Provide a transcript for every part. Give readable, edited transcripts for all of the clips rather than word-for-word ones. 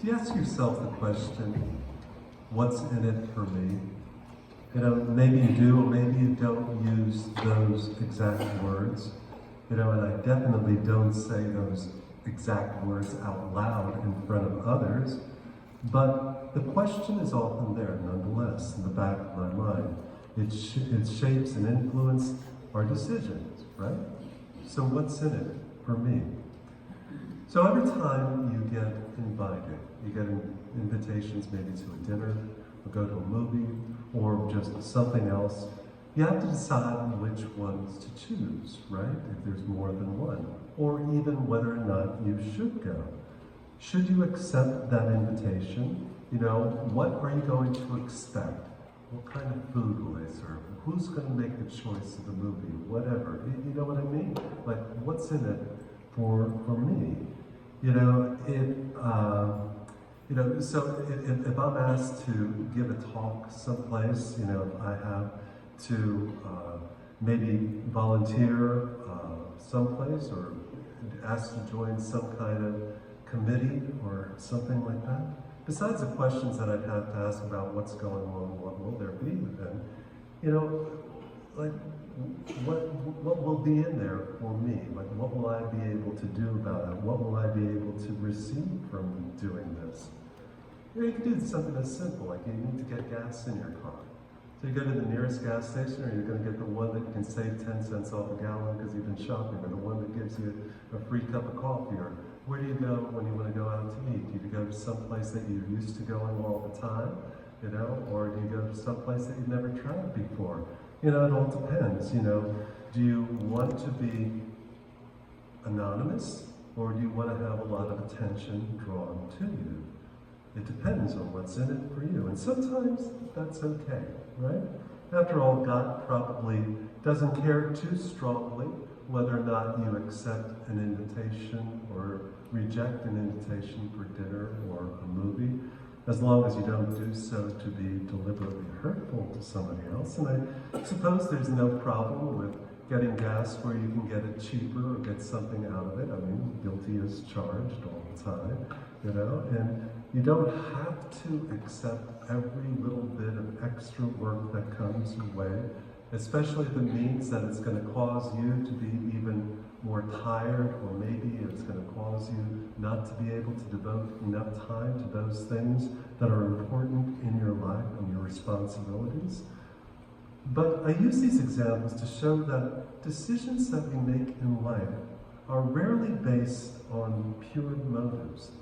Do you ask yourself the question, what's in it for me? Maybe you do, or maybe you don't use those exact words. And I definitely don't say those exact words out loud in front of others. But the question is often there, nonetheless, in the back of my mind. It shapes and influences our decisions, right? So what's in it for me? So every time you get invited, you get invitations maybe to a dinner, or go to a movie, or just something else, you have to decide which ones to choose, right? If there's more than one, or even whether or not you should go. Should you accept that invitation? What are you going to expect? What kind of food will they serve? Who's going to make the choice of the movie? Whatever. You know what I mean? Like, what's in it for me? So if I'm asked to give a talk someplace, if I have to maybe volunteer someplace, or asked to join some kind of committee or something like that, besides the questions that I'd have to ask about what's going on, what will there be then, like what will be in there for me? Like, what will I be able to do about it? What will I be able to receive from doing this? You can do something as simple, like you need to get gas in your car. So you go to the nearest gas station, or you're going to get the one that can save 10 cents off a gallon because you've been shopping, or the one that gives you a free cup of coffee, or where do you go when you want to go out to eat? Do you go to some place that you're used to going all the time, or do you go to some place that you've never tried before? It all depends, Do you want to be anonymous, or do you want to have a lot of attention drawn to you? It depends on what's in it for you, and sometimes that's okay, right? After all, God probably doesn't care too strongly whether or not you accept an invitation or reject an invitation for dinner or a movie, as long as you don't do so to be deliberately hurtful to somebody else. And I suppose there's no problem with getting gas where you can get it cheaper or get something out of it. I mean, guilty is charged all the time, and you don't have to accept every little bit of extra work that comes your way, especially if it means that it's going to cause you to be even more tired, or maybe it's going to cause you not to be able to devote enough time to those things that are important in your life and your responsibilities. But I use these examples to show that decisions that we make in life are rarely based on pure motives.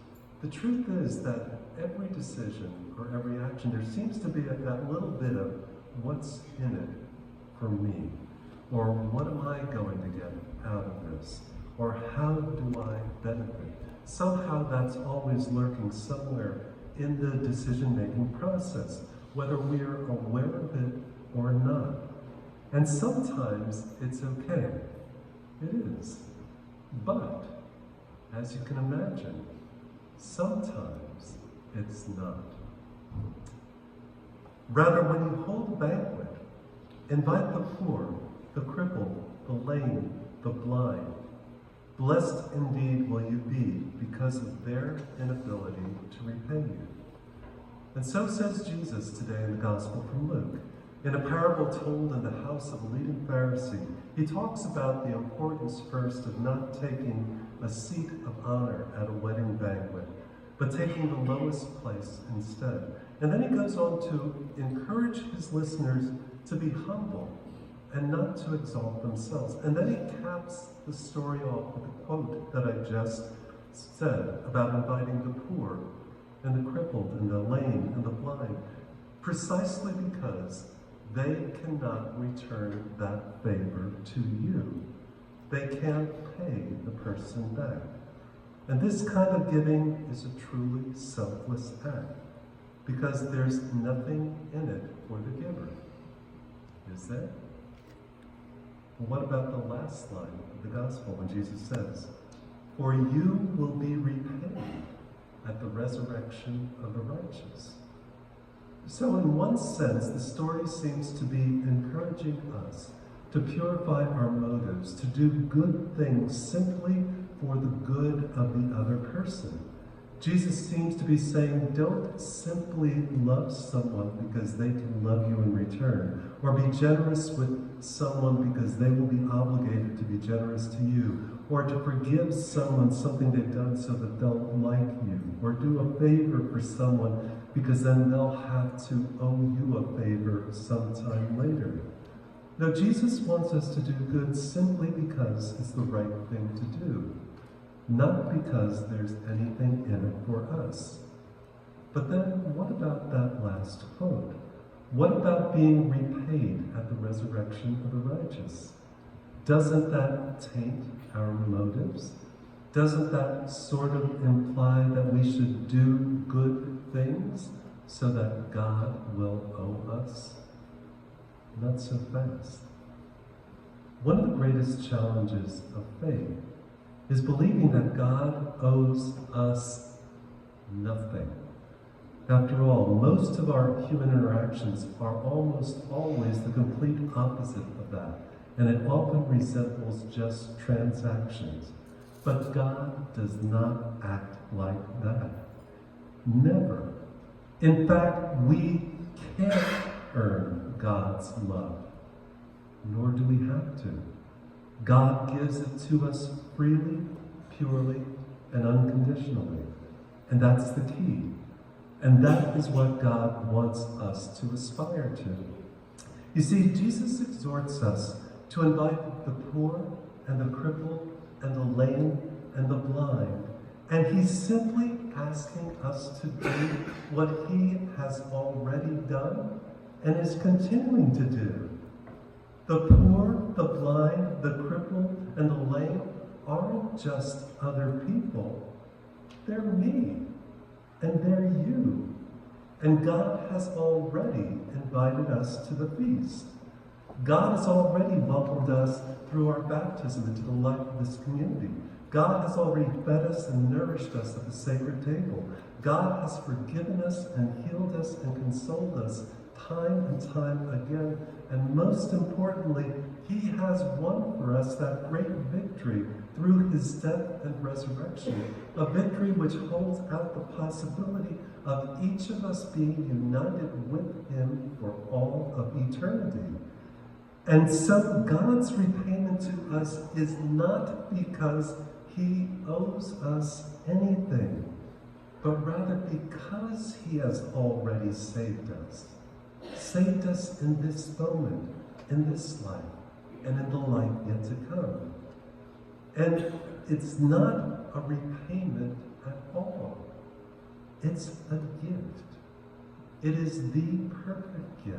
The truth is that every decision or every action, there seems to be that little bit of what's in it for me, or what am I going to get out of this, or how do I benefit? Somehow that's always lurking somewhere in the decision-making process, whether we're aware of it or not. And sometimes it's okay. It is. But, as you can imagine, sometimes it's not. Rather, when you hold a banquet, invite the poor, the crippled, the lame, the blind. Blessed indeed will you be because of their inability to repay you. And so says Jesus today in the Gospel from Luke. In a parable told in the house of a leading Pharisee, he talks about the importance first of not taking a seat of honor at a wedding banquet, but taking the lowest place instead. And then he goes on to encourage his listeners to be humble and not to exalt themselves. And then he caps the story off with a quote that I just said about inviting the poor and the crippled and the lame and the blind, precisely because they cannot return that favor to you. They can't pay the person back. And this kind of giving is a truly selfless act, because there's nothing in it for the giver. Is there? Well, what about the last line of the Gospel when Jesus says, "For you will be repaid at the resurrection of the righteous"? So in one sense, the story seems to be encouraging us to purify our motives, to do good things simply for the good of the other person, Jesus seems to be saying, don't simply love someone because they can love you in return, or be generous with someone because they will be obligated to be generous to you, or to forgive someone something they've done so that they'll like you, or do a favor for someone because then they'll have to owe you a favor sometime later. No, Jesus wants us to do good simply because it's the right thing to do, not because there's anything in it for us. But then what about that last quote? What about being repaid at the resurrection of the righteous? Doesn't that taint our motives? Doesn't that sort of imply that we should do good things so that God will owe us? Not so fast. One of the greatest challenges of faith is believing that God owes us nothing. After all, most of our human interactions are almost always the complete opposite of that, and it often resembles just transactions. But God does not act like that. Never. In fact, we can't earn God's love, nor do we have to. God gives it to us freely, purely, and unconditionally. And that's the key. And that is what God wants us to aspire to. You see, Jesus exhorts us to invite the poor and the crippled and the lame and the blind. And he's simply asking us to do what he has already done and is continuing to do. The poor, the blind, the crippled, and the lame aren't just other people. They're me, and they're you. And God has already invited us to the feast. God has already welcomed us through our baptism into the life of this community. God has already fed us and nourished us at the sacred table. God has forgiven us and healed us and consoled us time and time again. And most importantly, he has won for us that great victory through his death and resurrection, a victory which holds out the possibility of each of us being united with him for all of eternity. And so God's repayment to us is not because he owes us anything, but rather because he has already saved us. Saved us in this moment, in this life, and in the life yet to come. And it's not a repayment at all. It's a gift. It is the perfect gift.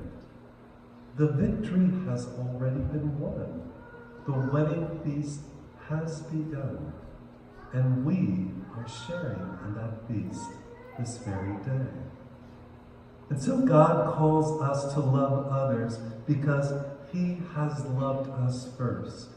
The victory has already been won. The wedding feast has begun. And we are sharing in that feast this very day. And so God calls us to love others because he has loved us first.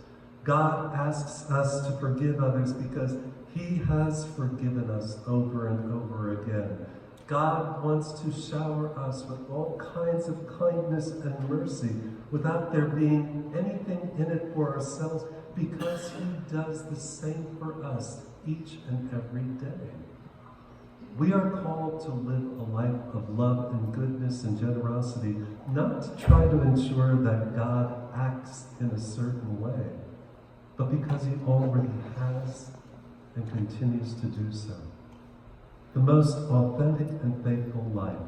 God asks us to forgive others because he has forgiven us over and over again. God wants to shower us with all kinds of kindness and mercy without there being anything in it for ourselves, because he does the same for us each and every day. We are called to live a life of love and goodness and generosity, not to try to ensure that God acts in a certain way, but because he already has and continues to do so. The most authentic and faithful life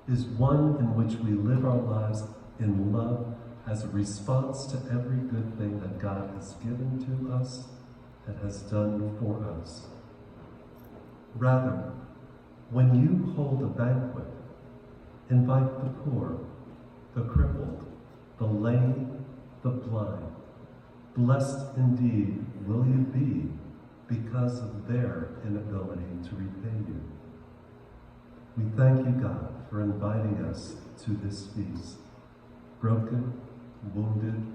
is one in which we live our lives in love as a response to every good thing that God has given to us and has done for us. Rather, when you hold a banquet, invite the poor, the crippled, the lame, the blind. Blessed indeed will you be because of their inability to repay you. We thank you, God, for inviting us to this feast. Broken, wounded,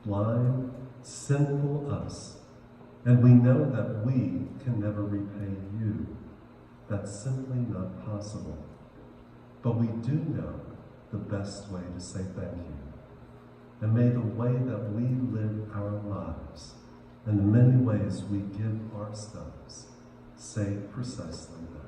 blind, sinful us. And we know that we can never repay you. That's simply not possible. But we do know the best way to say thank you. And may the way that we live our lives and the many ways we give ourselves say precisely that.